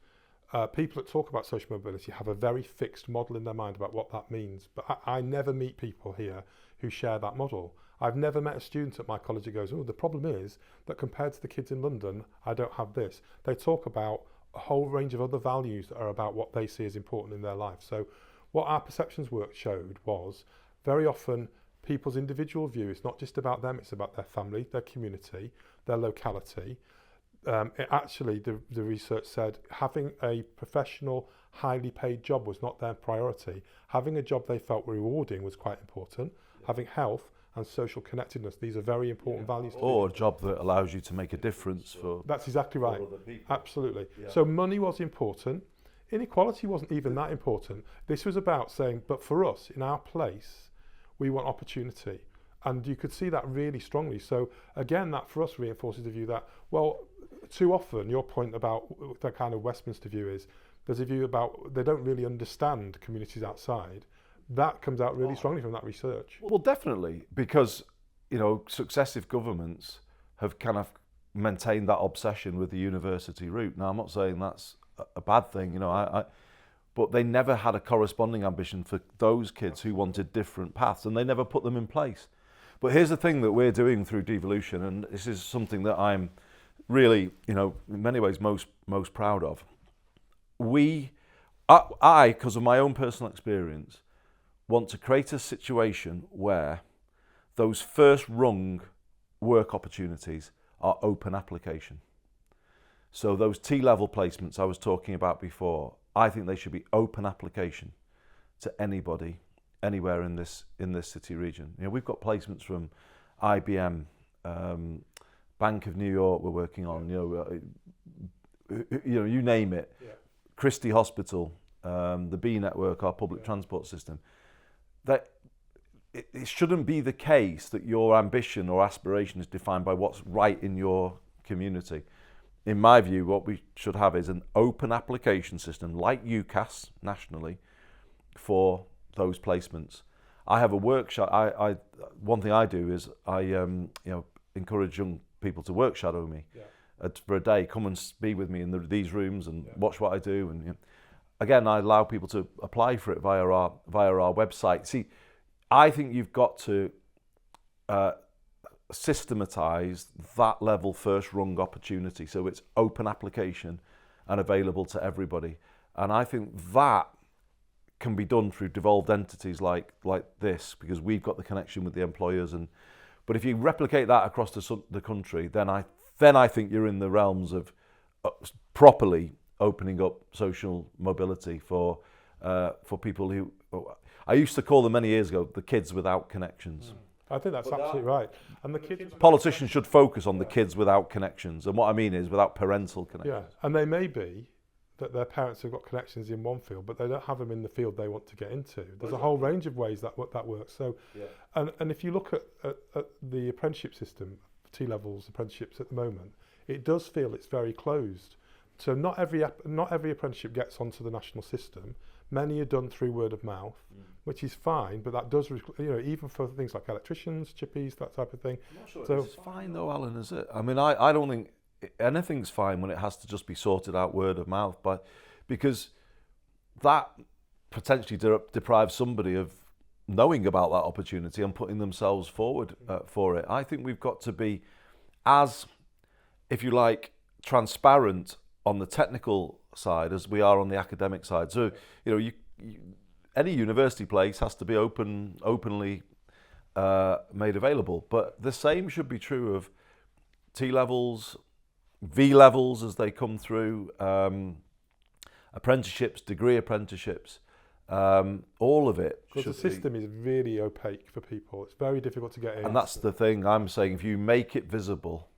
people that talk about social mobility have a very fixed model in their mind about what that means. But I never meet people here who share that model. I've never met a student at my college who goes, oh, the problem is that compared to the kids in London, I don't have this. They talk about a whole range of other values that are about what they see as important in their life. So what our perceptions work showed was very often people's individual view is not just about them, it's about their family, their community, their locality. The research said having a professional, highly paid job was not their priority. Having a job they felt rewarding was quite important. Having health and social connectedness, these are very important values. Or a job that allows you to make a difference for. That's exactly right. Other people. Absolutely. Yeah. So money was important. Inequality wasn't even that important. This was about saying, but for us, in our place, we want opportunity. And you could see that really strongly. So again, that for us reinforces the view that, well, too often your point about the kind of Westminster view is, there's a view about they don't really understand communities outside. That comes out really strongly from that research. Well, definitely, because, you know, successive governments have kind of maintained that obsession with the university route. Now, I'm not saying that's a bad thing, you know, but they never had a corresponding ambition for those kids who wanted different paths, and they never put them in place. But here's the thing that we're doing through devolution, and this is something that I'm really, you know, in many ways most proud of. I, because of my own personal experience, want to create a situation where those first rung work opportunities are open application. So those T-level placements I was talking about before, I think they should be open application to anybody, anywhere in this city region. You know, we've got placements from IBM, Bank of New York. We're working on, you name it. Yeah. Christie Hospital, the B Network, our public transport system. That it shouldn't be the case that your ambition or aspiration is defined by what's right in your community. In my view, what we should have is an open application system like UCAS nationally for those placements. I have a workshop. One thing I do is I encourage young people to work shadow me for a day. Come and be with me in these rooms and watch what I do. And again, I allow people to apply for it via our website. See, I think you've got to systematise that level first rung opportunity, so it's open application and available to everybody. And I think that can be done through devolved entities like this, because we've got the connection with the employers. But if you replicate that across the country, then I think you're in the realms of properly opening up social mobility for people who, I used to call them many years ago, the kids without connections. I think that's absolutely right. And the kids, politicians should focus on the kids without connections. And what I mean is without parental connections. Yeah, and they may be that their parents have got connections in one field, but they don't have them in the field they want to get into. There's a whole range of ways that works. So, and if you look at the apprenticeship system, T-levels apprenticeships at the moment, it does feel it's very closed. So not every apprenticeship gets onto the national system. Many are done through word of mouth, which is fine, but that does, even for things like electricians, chippies, that type of thing. I'm not sure so it's fine though, Alan, is it? I mean, I don't think anything's fine when it has to just be sorted out word of mouth, because that potentially deprives somebody of knowing about that opportunity and putting themselves forward for it. I think we've got to be as, if you like, transparent on the technical side as we are on the academic side. So, any university place has to be openly made available. But the same should be true of T-levels, V-levels as they come through, apprenticeships, degree apprenticeships, all of it. Because the system is really opaque for people. It's very difficult to get in. And that's the thing I'm saying. If you make it visible,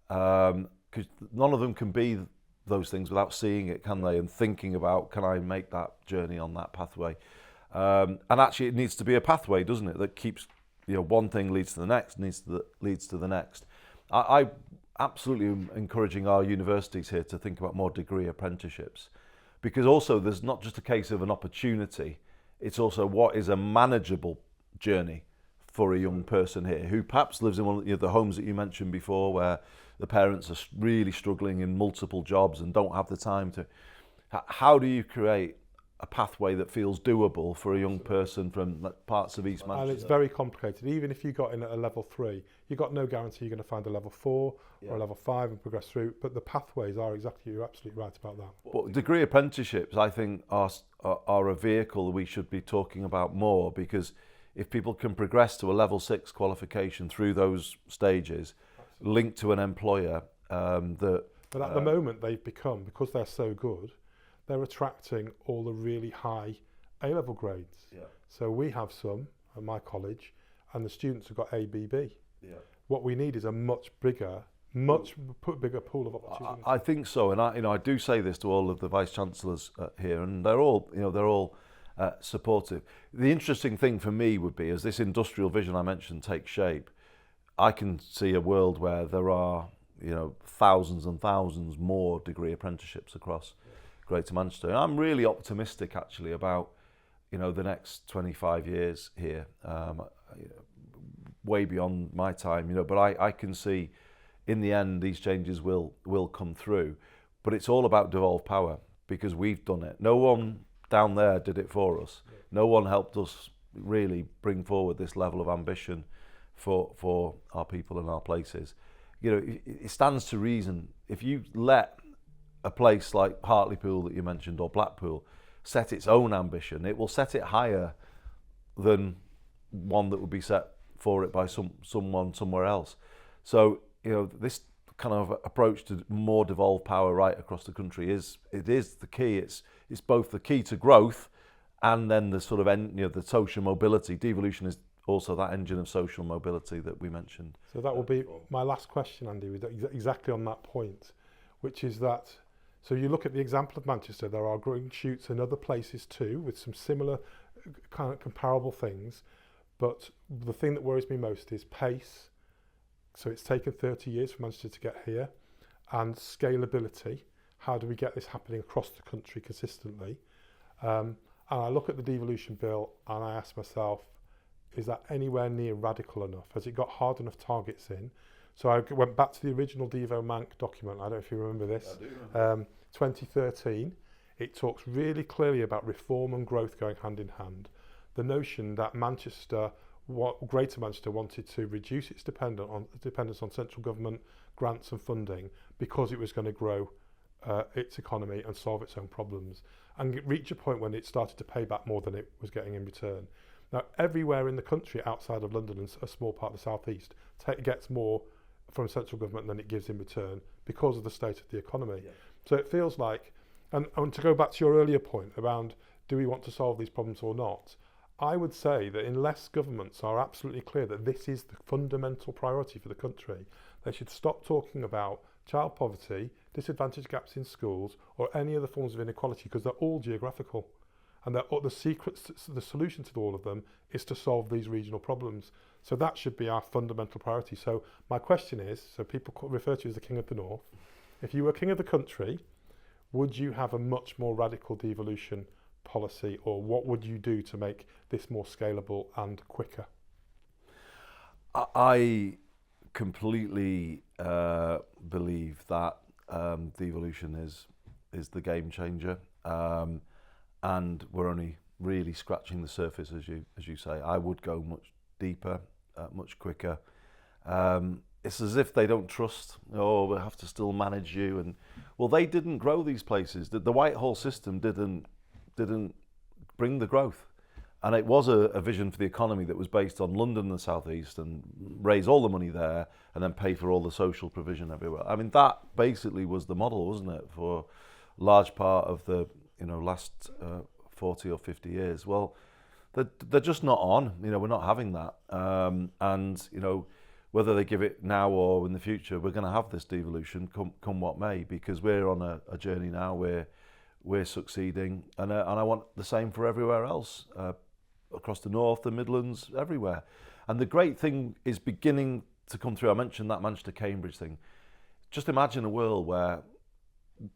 because none of them can be those things without seeing it, can they? And thinking about, can I make that journey on that pathway? And actually, it needs to be a pathway, doesn't it? That keeps, one thing leads to the next, leads to the next. I absolutely am encouraging our universities here to think about more degree apprenticeships, because also there's not just a case of an opportunity, it's also what is a manageable journey for a young person here who perhaps lives in one of the homes that you mentioned before, where the parents are really struggling in multiple jobs and don't have the time to. how do you create a pathway that feels doable for a young person from parts of East Manchester? And it's very complicated. Even if you got in at a level 3, you've got no guarantee you're going to find a level 4 or a level 5 and progress through. But the pathways are you're absolutely right about that. But degree apprenticeships, I think, are a vehicle we should be talking about more, because if people can progress to a level 6 qualification through those stages, linked to an employer, But at the moment, they've become, because they're so good, they're attracting all the really high A-level grades. Yeah. So we have some at my college, and the students have got A, B, B. Yeah. What we need is a much bigger pool of opportunity. I think so, and I do say this to all of the vice chancellors here, and they're all supportive. The interesting thing for me would be, as this industrial vision I mentioned takes shape, I can see a world where there are thousands and thousands more degree apprenticeships across Greater Manchester. And I'm really optimistic actually about the next 25 years here, way beyond my time, but I can see in the end these changes will come through. But it's all about devolved power, because we've done it. No one down there did it for us. No one helped us really bring forward this level of ambition for our people and our places. It stands to reason, if you let a place like Hartlepool that you mentioned, or Blackpool, set its own ambition, it will set it higher than one that would be set for it by someone somewhere else. So this kind of approach to more devolved power right across the country is the key. It's both the key to growth, and then the sort of the social mobility. Devolution is also that engine of social mobility that we mentioned. So that will be my last question, Andy, exactly on that point, which is that, so you look at the example of Manchester, there are green shoots in other places too, with some similar kind of comparable things, but the thing that worries me most is pace. So it's taken 30 years for Manchester to get here, and scalability. How do we get this happening across the country consistently? And I look at the devolution bill and I ask myself, is that anywhere near radical enough? Has it got hard enough targets in? So I went back to the original Devo Manc document. I don't know if you remember this. I do. 2013. It talks really clearly about reform and growth going hand in hand. The notion that Greater Manchester wanted to reduce its dependence on central government grants and funding, because it was going to grow its economy and solve its own problems, and reach a point when it started to pay back more than it was getting in return. Now, everywhere in the country outside of London and a small part of the southeast gets more from central government than it gives in return because of the state of the economy. Yeah. So it feels like, and to go back to your earlier point around, do we want to solve these problems or not? I would say that unless governments are absolutely clear that this is the fundamental priority for the country, they should stop talking about child poverty, disadvantage gaps in schools, or any other forms of inequality, because they're all geographical. And the solution to all of them is to solve these regional problems. So that should be our fundamental priority. So my question is, so people refer to you as the King of the North. If you were King of the country, would you have a much more radical devolution policy, or what would you do to make this more scalable and quicker? I completely believe that devolution is the game changer. And we're only really scratching the surface, as you say. I would go much deeper, much quicker. It's as if they don't trust. Oh, we have to still manage you, and well, they didn't grow these places. The Whitehall system didn't bring the growth, and it was a vision for the economy that was based on London and the South East, and raise all the money there, and then pay for all the social provision everywhere. I mean, that basically was the model, wasn't it, for a large part of the last 40 or 50 years. Well, they're just not on. We're not having that. And whether they give it now or in the future, we're going to have this devolution come what may, because we're on a journey now where we're succeeding, and I want the same for everywhere else, across the North, the Midlands, everywhere. And the great thing is beginning to come through. I mentioned that Manchester-Cambridge thing. Just imagine a world where,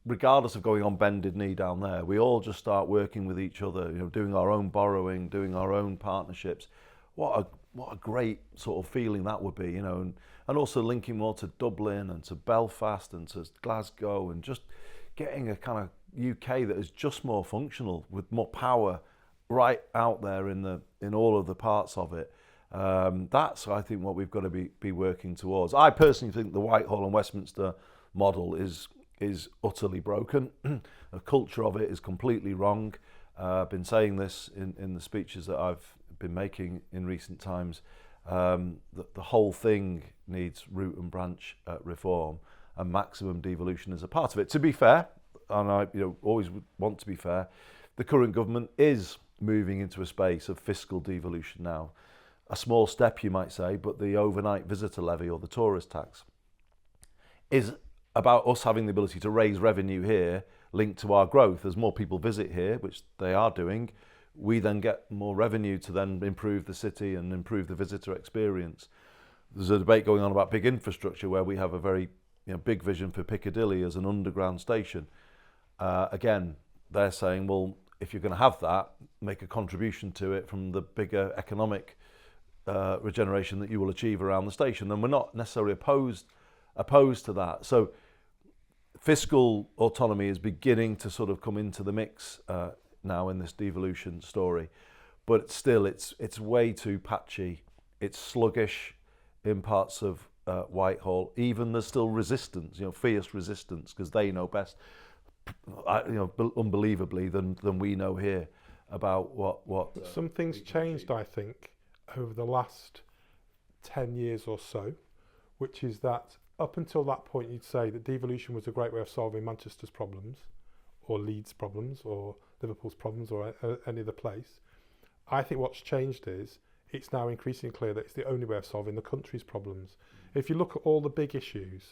regardless of going on bended knee down there, we all just start working with each other, doing our own borrowing, doing our own partnerships. What a great sort of feeling that would be, and also linking more to Dublin and to Belfast and to Glasgow, and just getting a kind of UK that is just more functional, with more power right out there in all of the parts of it. That's, I think, what we've got to be working towards. I personally think the Whitehall and Westminster model is utterly broken. The culture of it is completely wrong. I've been saying this in the speeches that I've been making in recent times. That the whole thing needs root and branch reform, and maximum devolution is a part of it. To be fair, and I always would want to be fair, the current government is moving into a space of fiscal devolution now. A small step, you might say, but the overnight visitor levy, or the tourist tax, is about us having the ability to raise revenue here linked to our growth. As more people visit here, which they are doing, we then get more revenue to then improve the city and improve the visitor experience. There's a debate going on about big infrastructure, where we have a very big vision for Piccadilly as an underground station. Again, they're saying, well, if you're going to have that, make a contribution to it from the bigger economic regeneration that you will achieve around the station. And we're not necessarily opposed to that. So fiscal autonomy is beginning to sort of come into the mix now in this devolution story, but still it's way too patchy. It's sluggish in parts of Whitehall. Even there's still resistance, fierce resistance, because they know best, unbelievably than we know here about what. Some things changed, I think, over the last 10 years or so, which is that up until that point, you'd say that devolution was a great way of solving Manchester's problems, or Leeds' problems, or Liverpool's problems, or any other place. I think what's changed is it's now increasingly clear that it's the only way of solving the country's problems. If you look at all the big issues,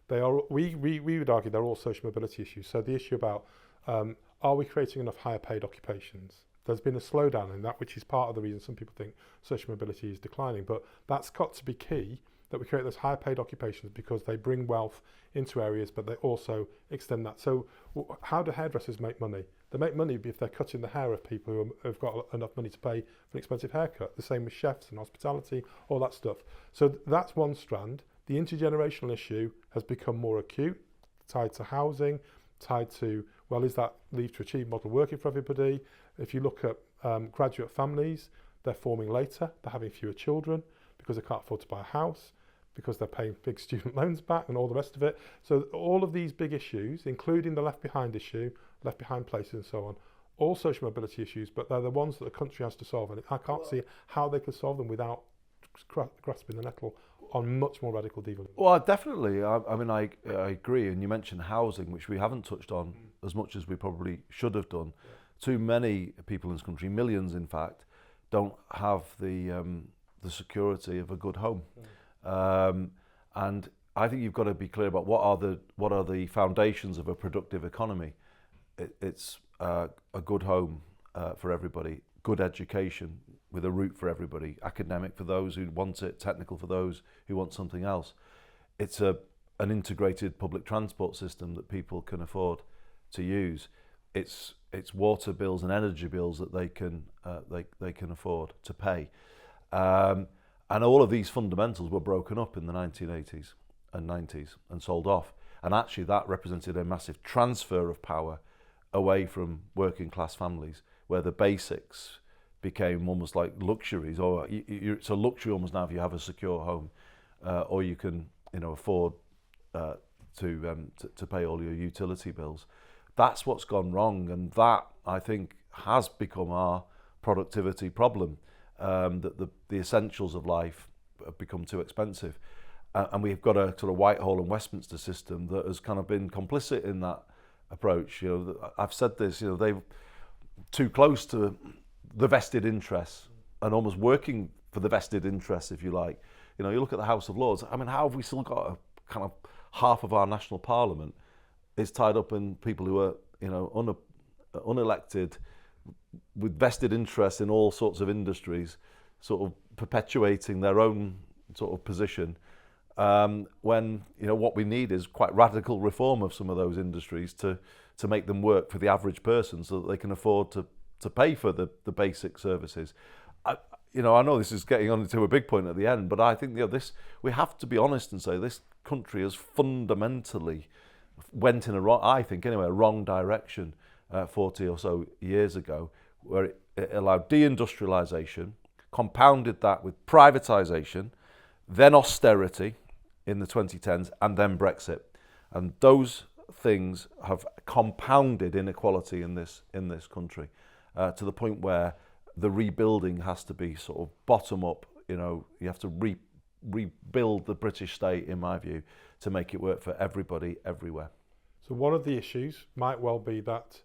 they are. We would argue they're all social mobility issues. So the issue about are we creating enough higher paid occupations? There's been a slowdown in that, which is part of the reason some people think social mobility is declining. But that's got to be key, that we create those higher paid occupations, because they bring wealth into areas, but they also extend that. So how do hairdressers make money? They make money if they're cutting the hair of people who have got enough money to pay for an expensive haircut. The same with chefs and hospitality, all that stuff. So that's one strand. The intergenerational issue has become more acute, tied to housing, tied to, well, is that Leave to Achieve model working for everybody? If you look at graduate families, they're forming later, they're having fewer children because they can't afford to buy a house, because they're paying big student loans back and all the rest of it. So all of these big issues, including the left behind issue, left behind places and so on, all social mobility issues, but they're the ones that the country has to solve. And I can't see how they could solve them without grasping the nettle on much more radical devolution. Well, definitely. I agree. And you mentioned housing, which we haven't touched on as much as we probably should have done. Too many people in this country, millions in fact, don't have the security of a good home. And I think you've got to be clear about what are the foundations of a productive economy. It's a good home for everybody, good education with a route for everybody, academic for those who want it, technical for those who want something else. It's an integrated public transport system that people can afford to use. It's water bills and energy bills that they can afford to pay. And all of these fundamentals were broken up in the 1980s and 90s and sold off. And actually that represented a massive transfer of power away from working class families, where the basics became almost like luxuries, or it's a luxury almost now if you have a secure home, or you can afford to pay all your utility bills. That's what's gone wrong, and that, I think, has become our productivity problem. That the essentials of life have become too expensive, and we've got a sort of Whitehall and Westminster system that has kind of been complicit in that approach. I've said this. They're too close to the vested interests and almost working for the vested interests, if you like. You look at the House of Lords. I mean, how have we still got a kind of half of our national parliament is tied up in people who are unelected, with vested interests in all sorts of industries, sort of perpetuating their own sort of position, when what we need is quite radical reform of some of those industries to make them work for the average person, so that they can afford to pay for the basic services. I know this is getting on to a big point at the end, but I think we have to be honest and say this country has fundamentally went in a wrong direction 40 or so years ago, where it allowed deindustrialization, compounded that with privatization, then austerity in the 2010s, and then Brexit. And those things have compounded inequality in this country to the point where the rebuilding has to be sort of bottom up. You have to rebuild the British state, in my view, to make it work for everybody, everywhere. So one of the issues might well be that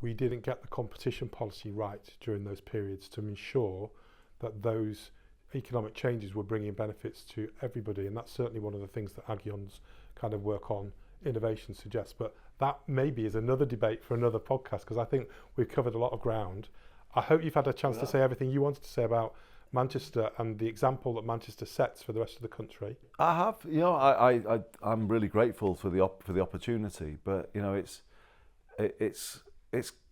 we didn't get the competition policy right during those periods to ensure that those economic changes were bringing benefits to everybody, and that's certainly one of the things that Agion's kind of work on innovation suggests. But that maybe is another debate for another podcast, because I think we've covered a lot of ground. I hope you've had a chance to say everything you wanted to say about Manchester and the example that Manchester sets for the rest of the country. I have, I'm really grateful for the opportunity, but it's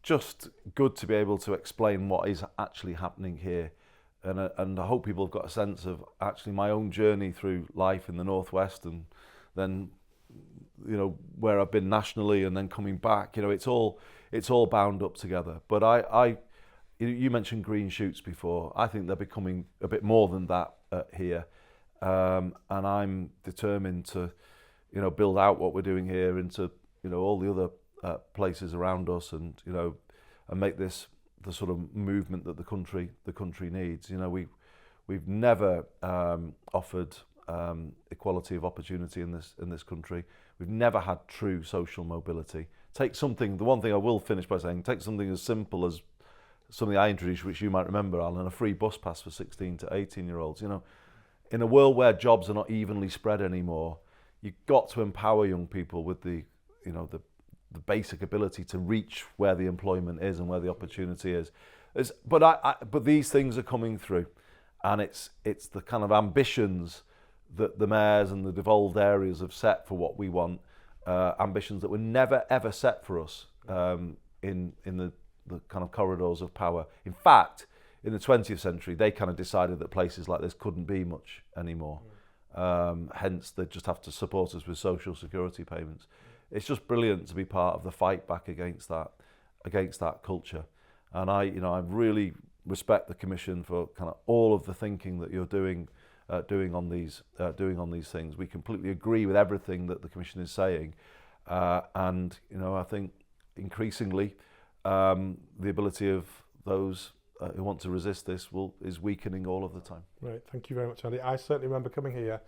just good to be able to explain what is actually happening here, and I hope people have got a sense of actually my own journey through life in the Northwest, and then where I've been nationally, and then coming back. It's all bound up together. But you mentioned green shoots before. I think they're becoming a bit more than that here, and I'm determined to, build out what we're doing here into, all the other places around us, and and make this the sort of movement that the country needs. We've never offered equality of opportunity in this country. We've never had true social mobility. The one thing I will finish by saying, take something as simple as something I introduced, which you might remember, Alan, a free bus pass for 16 to 18-year-olds. In a world where jobs are not evenly spread anymore, you've got to empower young people with the basic ability to reach where the employment is and where the opportunity is. But these things are coming through, and it's the kind of ambitions that the mayors and the devolved areas have set for what we want, ambitions that were never ever set for us in the kind of corridors of power. In fact, in the 20th century, they kind of decided that places like this couldn't be much anymore. Hence, they just have to support us with social security payments. It's just brilliant to be part of the fight back against that culture. And I really respect the Commission for kind of all of the thinking that you're doing on these things. We completely agree with everything that the Commission is saying, and I think increasingly the ability of those who want to resist this is weakening all of the time. Right, thank you very much, Andy. I certainly remember coming here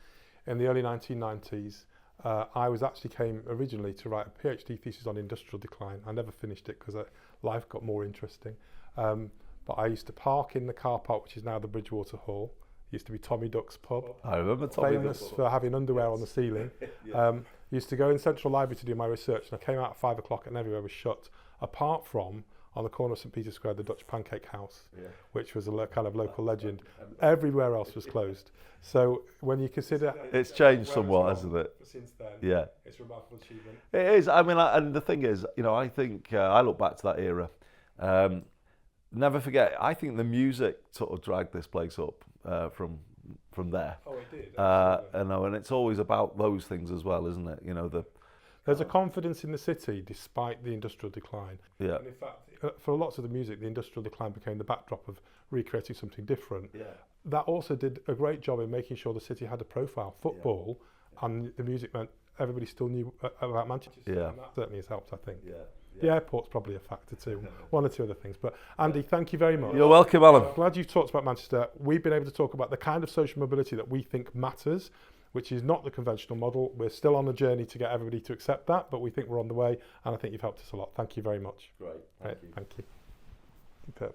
in the early 1990s. I came originally to write a PhD thesis on industrial decline. I never finished it because life got more interesting. But I used to park in the car park, which is now the Bridgewater Hall. It used to be Tommy Duck's pub. I remember Tommy Duck. Famous for having underwear on the ceiling. Used to go in Central Library to do my research, and I came out at 5 o'clock and everywhere was shut, apart from on the corner of St Peter's Square, the Dutch Pancake House, which was a kind of local legend. Everywhere else was closed. So when you consider... It's changed somewhat, hasn't it? Since then, it's a remarkable achievement. It is. I mean, and the thing is, I think I look back to that era. Never forget, I think the music sort of dragged this place up from there. Oh, it did. And it's always about those things as well, isn't it? There's a confidence in the city despite the industrial decline. Yeah. And in fact, for lots of the music, the industrial decline became the backdrop of recreating something different. Yeah. That also did a great job in making sure the city had a profile. Football and the music meant everybody still knew about Manchester. Yeah. And that certainly has helped, I think. Yeah. The airport's probably a factor too. One or two other things. But Andy, thank you very much. You're welcome, Alan. I'm glad you've talked about Manchester. We've been able to talk about the kind of social mobility that we think matters, which is not the conventional model. We're still on a journey to get everybody to accept that, but we think we're on the way, and I think you've helped us a lot. Thank you very much. Great. Thank you. Superb.